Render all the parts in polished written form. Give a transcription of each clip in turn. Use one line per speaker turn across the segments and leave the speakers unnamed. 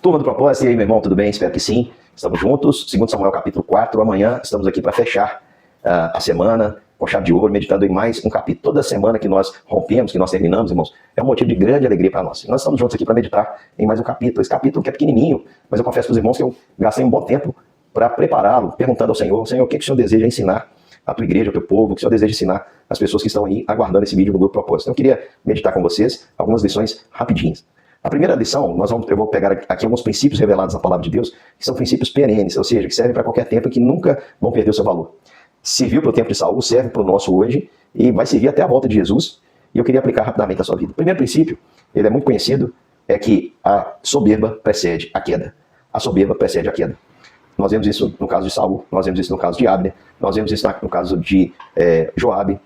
Turma do Propósito, e aí, meu irmão, tudo bem? Espero que sim. Estamos juntos, 2 Samuel capítulo 4. Amanhã estamos aqui para fechar a semana com chave de ouro, meditando em mais um capítulo. Toda semana que nós rompemos, que nós terminamos, irmãos, é um motivo de grande alegria para nós. E nós estamos juntos aqui para meditar em mais um capítulo. Esse capítulo que é pequenininho, mas eu confesso para os irmãos que eu gastei um bom tempo para prepará-lo, perguntando ao Senhor, o que o Senhor deseja ensinar à tua igreja, ao teu povo, o que o Senhor deseja ensinar às pessoas que estão aí aguardando esse vídeo no Grupo Propósito. Então eu queria meditar com vocês algumas lições rapidinhas. A primeira lição, eu vou pegar aqui alguns princípios revelados na Palavra de Deus, que são princípios perenes, ou seja, que servem para qualquer tempo e que nunca vão perder o seu valor. Serviu para o tempo de Saul, serve para o nosso hoje e vai servir até a volta de Jesus. E eu queria aplicar rapidamente na sua vida. O primeiro princípio, ele é muito conhecido, é que a soberba precede a queda. A soberba precede a queda. Nós vemos isso no caso de Saul, nós vemos isso no caso de Abner, nós vemos isso no caso de Joabe.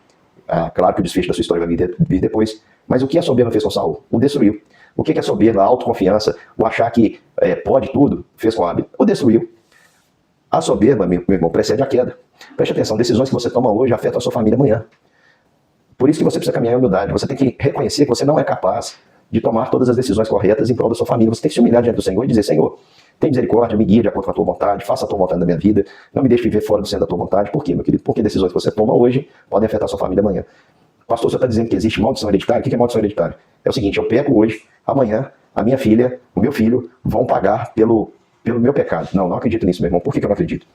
Claro que o desfecho da sua história vai vir depois, mas o que a soberba fez com Saul? O destruiu. O que a soberba, a autoconfiança, o achar que pode tudo, fez com Abner? O destruiu. A soberba, meu irmão, precede a queda. Preste atenção, decisões que você toma hoje afetam a sua família amanhã. Por isso que você precisa caminhar em humildade. Você tem que reconhecer que você não é capaz de tomar todas as decisões corretas em prol da sua família. Você tem que se humilhar diante do Senhor e dizer: Senhor, tem misericórdia, me guia de acordo com a tua vontade, faça a tua vontade na minha vida, não me deixe viver fora do centro da tua vontade. Por quê, meu querido? Porque decisões que você toma hoje podem afetar a sua família amanhã. Pastor, você está dizendo que existe maldição hereditária? O que é maldição hereditária? É o seguinte: eu peco hoje, amanhã a minha filha, o meu filho vão pagar pelo meu pecado. Não acredito nisso, meu irmão. Por que eu não acredito?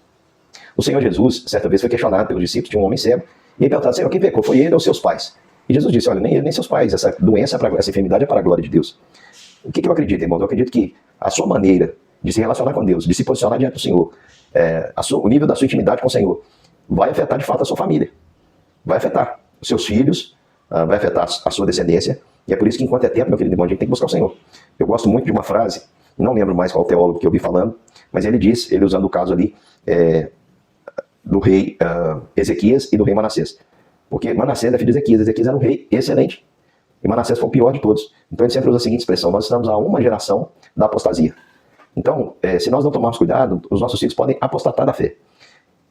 O Senhor Jesus, certa vez, foi questionado pelos discípulos de um homem cego, e ele perguntava: Senhor, quem pecou? Foi ele ou seus pais? E Jesus disse: olha, nem ele nem seus pais, essa doença, essa enfermidade é para a glória de Deus. O que eu acredito, irmão? Eu acredito que a sua maneira de se relacionar com Deus, de se posicionar diante do Senhor, o nível da sua intimidade com o Senhor, vai afetar de fato a sua família. Vai afetar os seus filhos, vai afetar a sua descendência. E é por isso que, enquanto é tempo, meu querido irmão, a gente tem que buscar o Senhor. Eu gosto muito de uma frase, não lembro mais qual teólogo que eu vi falando, mas ele diz, ele usando o caso ali do rei Ezequias e do rei Manassés. Porque Manassés é filho de Ezequias, Ezequias era um rei excelente, e Manassés foi o pior de todos. Então ele sempre usa a seguinte expressão: nós estamos a uma geração da apostasia. Então, se nós não tomarmos cuidado, os nossos filhos podem apostatar da fé.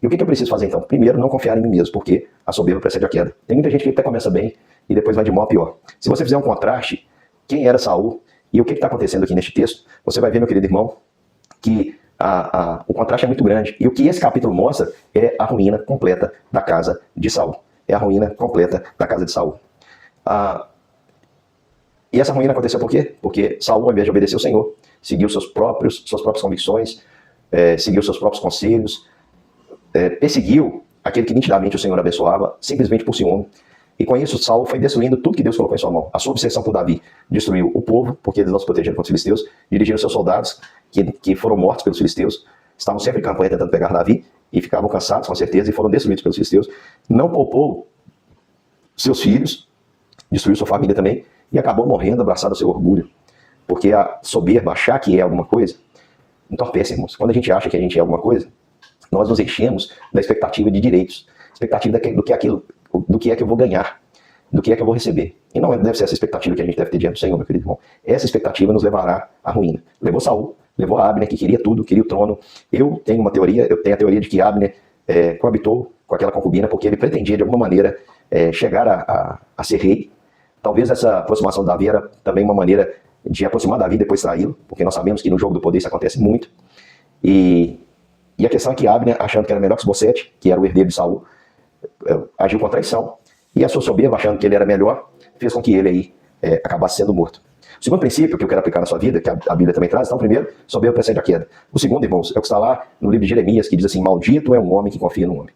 E o que eu preciso fazer então? Primeiro, não confiar em mim mesmo, porque a soberba precede a queda. Tem muita gente que até começa bem e depois vai de mal a pior. Se você fizer um contraste, quem era Saul e o que está acontecendo aqui neste texto, você vai ver, meu querido irmão, que o contraste é muito grande. E o que esse capítulo mostra é a ruína completa da casa de Saul. É a ruína completa da casa de Saul. E essa ruína aconteceu por quê? Porque Saul, ao invés de obedecer ao Senhor, seguiu suas próprias convicções, seguiu seus próprios conselhos, perseguiu aquele que nitidamente o Senhor abençoava, simplesmente por ciúme. E com isso, Saul foi destruindo tudo que Deus colocou em sua mão. A sua obsessão por Davi destruiu o povo, porque eles não se protegeram contra os filisteus, dirigiram seus soldados, que foram mortos pelos filisteus, estavam sempre em campanha tentando pegar Davi, e ficavam cansados, com certeza, e foram destruídos pelos filisteus. Não poupou seus filhos, destruiu sua família também, e acabou morrendo abraçado ao seu orgulho. Porque a soberba, achar que é alguma coisa, entorpece, irmãos. Quando a gente acha que a gente é alguma coisa, nós nos enchemos da expectativa de direitos, expectativa do que é que eu vou ganhar, do que é que eu vou receber. E não deve ser essa expectativa que a gente deve ter diante do Senhor, meu querido irmão. Essa expectativa nos levará à ruína. Levou Saul, levou a Abner, que queria tudo, queria o trono. Eu tenho a teoria de que Abner coabitou com aquela concubina, porque ele pretendia, de alguma maneira, chegar a ser rei. Talvez essa aproximação de Davi era também uma maneira de aproximar Davi e depois traí-lo, porque nós sabemos que no jogo do poder isso acontece muito. E a questão é que Abner, achando que era melhor que Isbosete, que era o herdeiro de Saul, agiu com traição. E a sua soberba, achando que ele era melhor, fez com que ele aí acabasse sendo morto. O segundo princípio que eu quero aplicar na sua vida, que a Bíblia também traz, então, primeiro, soberba precede a queda. O segundo, irmãos, é o que está lá no livro de Jeremias, que diz assim: maldito é um homem que confia no homem.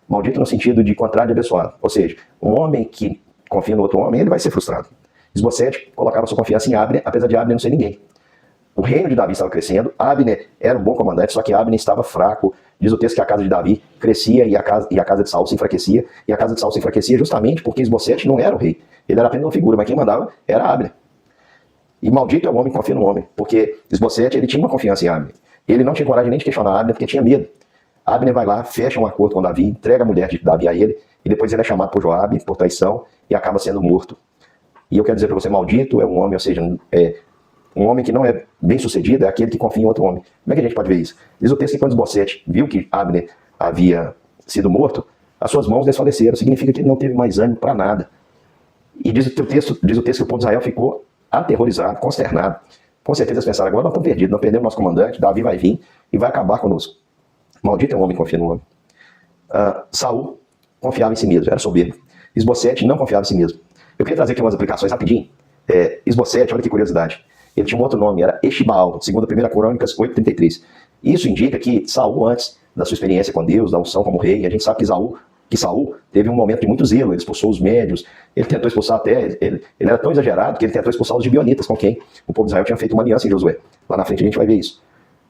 Maldito no sentido de contrário de abençoado. Ou seja, um homem que confia no outro homem, ele vai ser frustrado. Isbosete colocava sua confiança em Abner, apesar de Abner não ser ninguém. O reino de Davi estava crescendo, Abner era um bom comandante, só que Abner estava fraco. Diz o texto que a casa de Davi crescia e a casa de Saul se enfraquecia. E a casa de Saul se enfraquecia justamente porque Isbosete não era o rei. Ele era apenas uma figura, mas quem mandava era Abner. E maldito é o homem que confia no homem, porque Isbosete, ele tinha uma confiança em Abner. Ele não tinha coragem nem de questionar Abner, porque tinha medo. Abner vai lá, fecha um acordo com Davi, entrega a mulher de Davi a ele, e depois ele é chamado por Joabe, por traição, e acaba sendo morto. E eu quero dizer para você, maldito é um homem, ou seja, um homem que não é bem sucedido é aquele que confia em outro homem. Como é que a gente pode ver isso? Diz o texto que quando Isbosete viu que Abner havia sido morto, as suas mãos desfaleceram. Significa que ele não teve mais ânimo para nada. E diz o texto que o povo de Israel ficou aterrorizado, consternado. Com certeza eles pensaram, agora nós estamos perdidos, nós perdemos nosso comandante, Davi vai vir e vai acabar conosco. Maldito é um homem que confia no homem. Saul confiava em si mesmo, era soberbo. Isbosete não confiava em si mesmo. Eu queria trazer aqui umas aplicações rapidinho. Isbosete, olha que curiosidade. Ele tinha um outro nome, era Exibaal, segundo a 1 Crônicas 8:33. Isso indica que Saul, antes da sua experiência com Deus, da unção como rei, a gente sabe que Saul teve um momento de muito zelo, ele expulsou os médios, ele tentou expulsar até, ele era tão exagerado que ele tentou expulsar os gibeonitas, com quem o povo de Israel tinha feito uma aliança em Josué. Lá na frente a gente vai ver isso.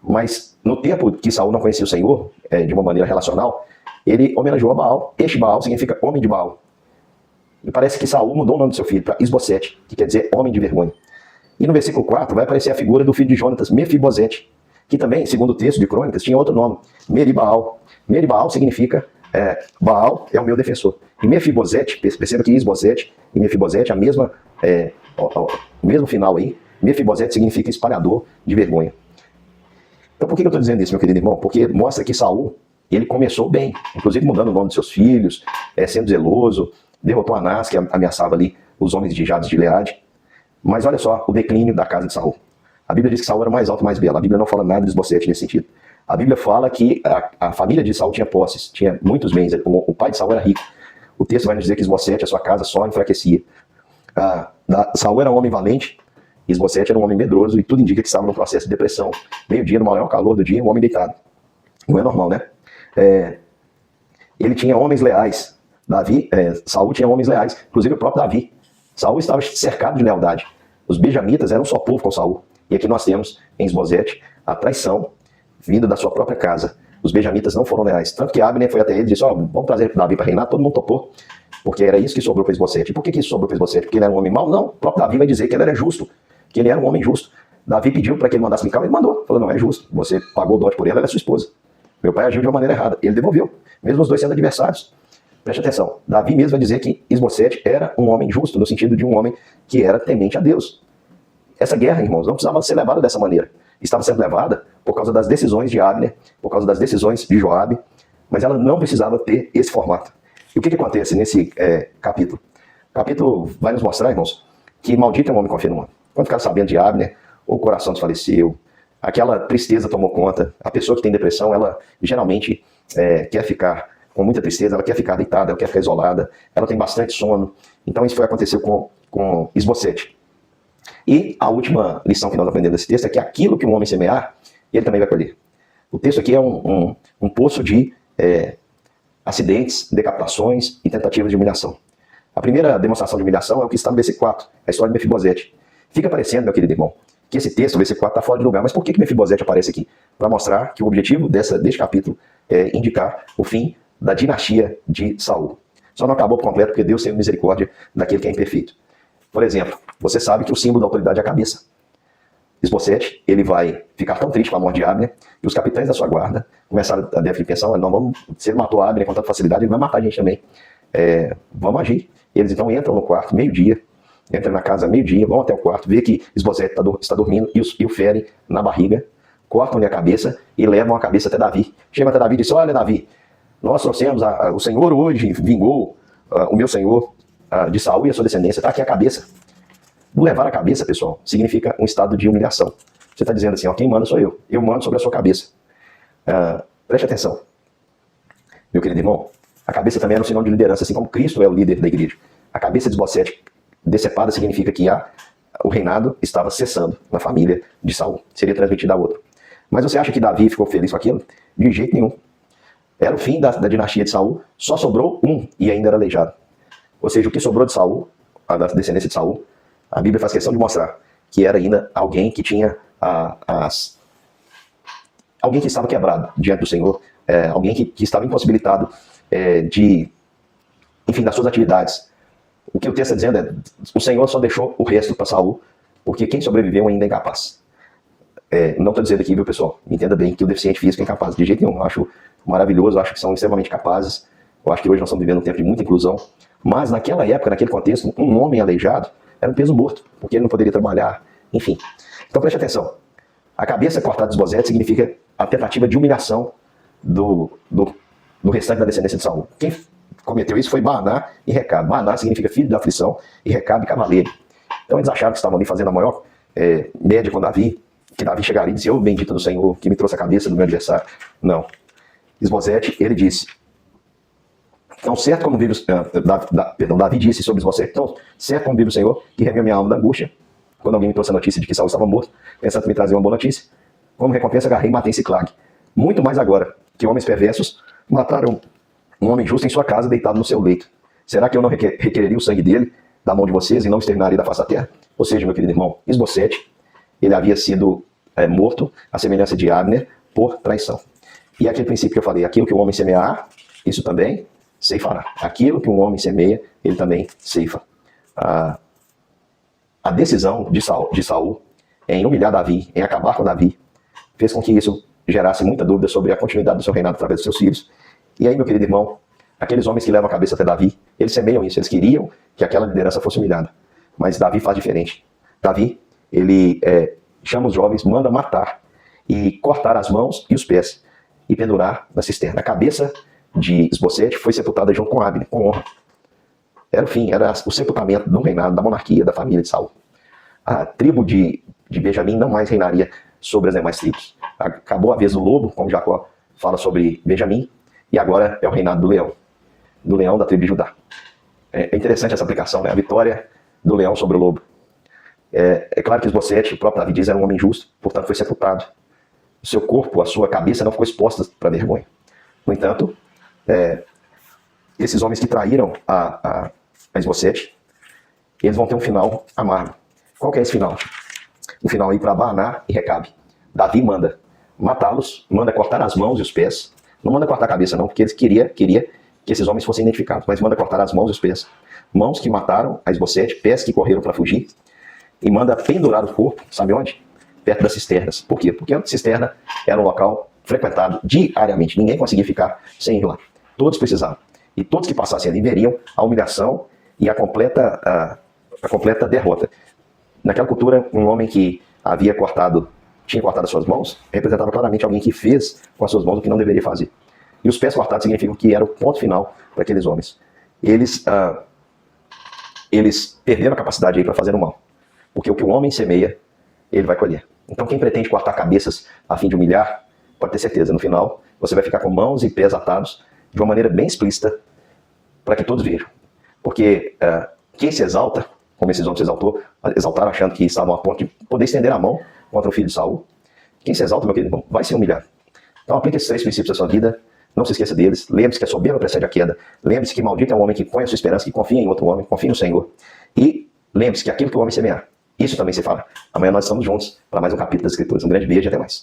Mas no tempo que Saul não conhecia o Senhor, de uma maneira relacional, ele homenageou a Baal. Exibaal significa homem de Baal. E parece que Saul mudou o nome do seu filho para Isbosete, que quer dizer homem de vergonha. E no versículo 4 vai aparecer a figura do filho de Jonatas, Mefibosete, que também, segundo o texto de Crônicas, tinha outro nome, Meribaal. Meribaal significa Baal é o meu defensor. E Mefibosete, perceba que Isbosete e Mefibosete, o mesmo final aí, Mefibosete significa espalhador de vergonha. Então por que eu estou dizendo isso, meu querido irmão? Porque mostra que Saul, ele começou bem, inclusive mudando o nome de seus filhos, sendo zeloso, derrotou Anás, que ameaçava ali os homens de Jabes de Gileade. Mas olha só o declínio da casa de Saul. A Bíblia diz que Saul era mais alto e mais belo. A Bíblia não fala nada de Isbosete nesse sentido. A Bíblia fala que a família de Saul tinha posses, tinha muitos bens. O pai de Saul era rico. O texto vai nos dizer que Isbosete, a sua casa, só enfraquecia. Saul era um homem valente, Isbosete era um homem medroso, e tudo indica que estava num processo de depressão. Meio-dia, no maior calor do dia, um homem deitado. Não é normal, né? Ele tinha homens leais. Saul tinha homens leais, inclusive o próprio Davi. Saul estava cercado de lealdade. Os benjamitas eram só povo com Saul. E aqui nós temos em Isbosete a traição vinda da sua própria casa. Os benjamitas não foram leais. Tanto que Abner foi até ele e disse, vamos trazer Davi para reinar. Todo mundo topou, porque era isso que sobrou para Isbosete. E por que isso sobrou para Isbosete? Porque ele era um homem mau? Não, o próprio Davi vai dizer que ele era justo, que ele era um homem justo. Davi pediu para que ele mandasse Mical, ele mandou. Falou, não, é justo, você pagou o dote por ela é sua esposa. Meu pai agiu de uma maneira errada. Ele devolveu, mesmo os dois sendo adversários. Preste atenção, Davi mesmo vai dizer que Isbosete era um homem justo, no sentido de um homem que era temente a Deus. Essa guerra, irmãos, não precisava ser levada dessa maneira. Estava sendo levada por causa das decisões de Abner, por causa das decisões de Joabe, mas ela não precisava ter esse formato. E o que acontece nesse capítulo? O capítulo vai nos mostrar, irmãos, que maldito é um homem que confia no homem. Quando ficaram sabendo de Abner, o coração desfaleceu, aquela tristeza tomou conta. A pessoa que tem depressão, ela geralmente quer ficar com muita tristeza, ela quer ficar deitada, ela quer ficar isolada, ela tem bastante sono. Então isso foi acontecer com Isbosete. E a última lição que nós aprendemos nesse texto é que aquilo que um homem semear, ele também vai colher. O texto aqui é um poço de acidentes, decapitações e tentativas de humilhação. A primeira demonstração de humilhação é o que está no versículo 4, a história de Mefibosete. Fica parecendo, meu querido irmão, que esse texto, o versículo 4, está fora de lugar. Mas por que Mefibosete aparece aqui? Para mostrar que o objetivo deste capítulo é indicar o fim da dinastia de Saul. Só não acabou por completo porque Deus teve misericórdia daquele que é imperfeito. Por exemplo, você sabe que o símbolo da autoridade é a cabeça. Isbosete, ele vai ficar tão triste com a morte de Abner, e os capitães da sua guarda começaram a definir pensão, se ele matou Abner com tanta facilidade, ele vai matar a gente também. Vamos agir. Eles então entram no quarto, meio-dia, entram na casa meio-dia, vão até o quarto, vê que Isbosete está dormindo e o ferem na barriga, cortam-lhe a cabeça e levam a cabeça até Davi. Chega até Davi e diz, olha Davi, nós trouxemos, o Senhor hoje vingou o meu Senhor de Saul e a sua descendência, está aqui a cabeça. Levar a cabeça, pessoal, significa um estado de humilhação. Você está dizendo assim, quem manda sou eu mando sobre a sua cabeça. Preste atenção, meu querido irmão, a cabeça também era um sinal de liderança, assim como Cristo é o líder da igreja. A cabeça de Isbosete decepada significa que o reinado estava cessando na família de Saul, seria transmitido a outro. Mas você acha que Davi ficou feliz com aquilo? De jeito nenhum. Era o fim da dinastia de Saul, só sobrou um e ainda era aleijado. Ou seja, o que sobrou de Saul, da descendência de Saul, a Bíblia faz questão de mostrar que era ainda alguém que tinha alguém que estava quebrado diante do Senhor, alguém que estava impossibilitado das suas atividades. O que o texto está dizendo é, o Senhor só deixou o resto para Saul, porque quem sobreviveu ainda é incapaz. Não estou dizendo aqui, viu pessoal, me entenda bem que o deficiente físico é incapaz, de jeito nenhum. Eu acho maravilhoso, eu acho que são extremamente capazes, eu acho que hoje nós estamos vivendo um tempo de muita inclusão, mas naquela época, naquele contexto, um homem aleijado era um peso morto, porque ele não poderia trabalhar, enfim. Então preste atenção, a cabeça cortada de Isbosete significa a tentativa de humilhação do restante da descendência de Saul. Quem cometeu isso foi Baaná e Recabe. Baaná significa filho da aflição e Recabe cavaleiro. Então eles acharam que estavam ali fazendo a maior mede com Davi, que Davi chegaria e disse, ô bendito do Senhor, que me trouxe a cabeça do meu adversário. Não. Isbosete, ele disse, tão certo como vive Davi disse sobre Isbosete, tão certo como vive o Senhor, que remiu minha alma da angústia, quando alguém me trouxe a notícia de que Saul estava morto, pensando que me trazia uma boa notícia, como recompensa agarrei e matei em Siclag. Muito mais agora, que homens perversos mataram um homem justo em sua casa, deitado no seu leito. Será que eu não requereria o sangue dele da mão de vocês e não exterminaria da face da terra? Ou seja, meu querido irmão, Isbosete, ele havia sido morto à semelhança de Abner por traição. E aquele princípio que eu falei, aquilo que o homem semear, isso também ceifará. Aquilo que um homem semeia, ele também ceifa. A decisão de Saul em humilhar Davi, em acabar com Davi, fez com que isso gerasse muita dúvida sobre a continuidade do seu reinado através dos seus filhos. E aí, meu querido irmão, aqueles homens que levam a cabeça até Davi, eles semeiam isso, eles queriam que aquela liderança fosse humilhada. Mas Davi faz diferente. Davi, ele chama os jovens, manda matar e cortar as mãos e os pés e pendurar na cisterna. A cabeça de Isbosete foi sepultada junto com Abner, com honra. Era o fim, era o sepultamento do reinado, da monarquia, da família de Saul. A tribo de Benjamim não mais reinaria sobre as demais tribos. Acabou a vez do lobo, como Jacó fala sobre Benjamim, e agora é o reinado do leão da tribo de Judá. É interessante essa aplicação, né? A vitória do leão sobre o lobo. É claro que Isbosete, o próprio Davi diz, era um homem justo, portanto foi sepultado. O seu corpo, a sua cabeça não ficou exposta para vergonha. No entanto, esses homens que traíram a Isbosete, eles vão ter um final amargo. Qual que é esse final? O final aí para Baaná e Recabe. Davi manda matá-los, manda cortar as mãos e os pés. Não manda cortar a cabeça não, porque ele queria que esses homens fossem identificados, mas manda cortar as mãos e os pés. Mãos que mataram a Isbosete, pés que correram para fugir, e manda pendurar o corpo, sabe onde? Perto das cisternas. Por quê? Porque a cisterna era um local frequentado diariamente. Ninguém conseguia ficar sem ir lá. Todos precisavam. E todos que passassem ali veriam a humilhação e a completa derrota. Naquela cultura, um homem que tinha cortado as suas mãos, representava claramente alguém que fez com as suas mãos o que não deveria fazer. E os pés cortados significam que era o ponto final para aqueles homens. Eles perderam a capacidade aí para fazer o mal. Porque o que o homem semeia, ele vai colher. Então quem pretende cortar cabeças a fim de humilhar, pode ter certeza, no final você vai ficar com mãos e pés atados de uma maneira bem explícita para que todos vejam. Porque quem se exalta, como esses homens se exaltaram achando que estavam a ponto de poder estender a mão contra o filho de Saul, quem se exalta, meu querido irmão, vai ser humilhado. Então aplique esses 3 princípios na sua vida, não se esqueça deles, lembre-se que a soberba precede a queda, lembre-se que maldito é um homem que põe a sua esperança, que confia em outro homem, confia no Senhor, e lembre-se que aquilo que o homem semear, isso também se fala. Amanhã nós estamos juntos para mais um capítulo das Escrituras. Um grande beijo e até mais.